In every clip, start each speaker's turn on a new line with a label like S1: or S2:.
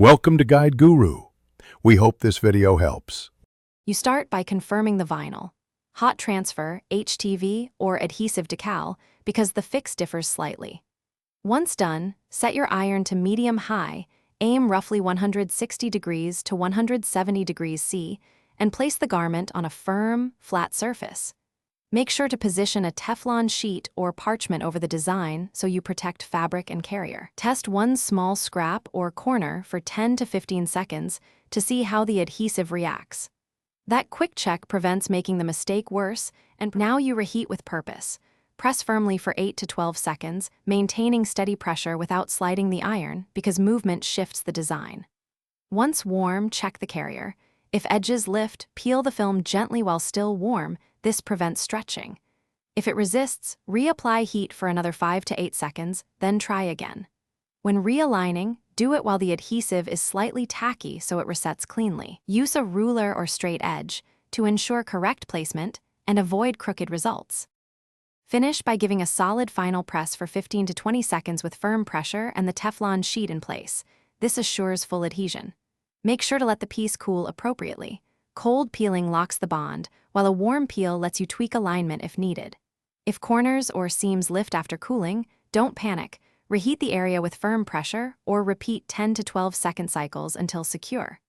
S1: Welcome to Guide Guru. We hope this video helps.
S2: You start by confirming the vinyl, hot transfer, HTV, or adhesive decal because the fix differs slightly. Once done, set your iron to medium-high, aim roughly 160 degrees to 170 degrees C, and place the garment on a firm, flat surface. Make sure to position a Teflon sheet or parchment over the design so you protect fabric and carrier. Test one small scrap or corner for 10 to 15 seconds to see how the adhesive reacts. That quick check prevents making the mistake worse, and now you reheat with purpose. Press firmly for 8 to 12 seconds, maintaining steady pressure without sliding the iron because movement shifts the design. Once warm, check the carrier. If edges lift, peel the film gently while still warm. This prevents stretching. If it resists, reapply heat for another 5 to 8 seconds, then try again. When realigning, do it while the adhesive is slightly tacky so it resets cleanly. Use a ruler or straight edge to ensure correct placement and avoid crooked results. Finish by giving a solid final press for 15 to 20 seconds with firm pressure and the Teflon sheet in place. This assures full adhesion. Make sure to let the piece cool appropriately. Cold peeling locks the bond, while a warm peel lets you tweak alignment if needed. If corners or seams lift after cooling, don't panic. Reheat the area with firm pressure or repeat 10 to 12 second cycles until secure.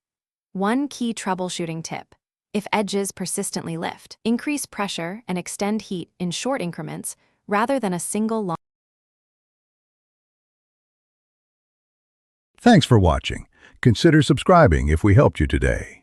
S2: One key troubleshooting tip. If edges persistently lift, increase pressure and extend heat in short increments rather than a single long.
S1: Thanks for watching. Consider subscribing if we helped you today.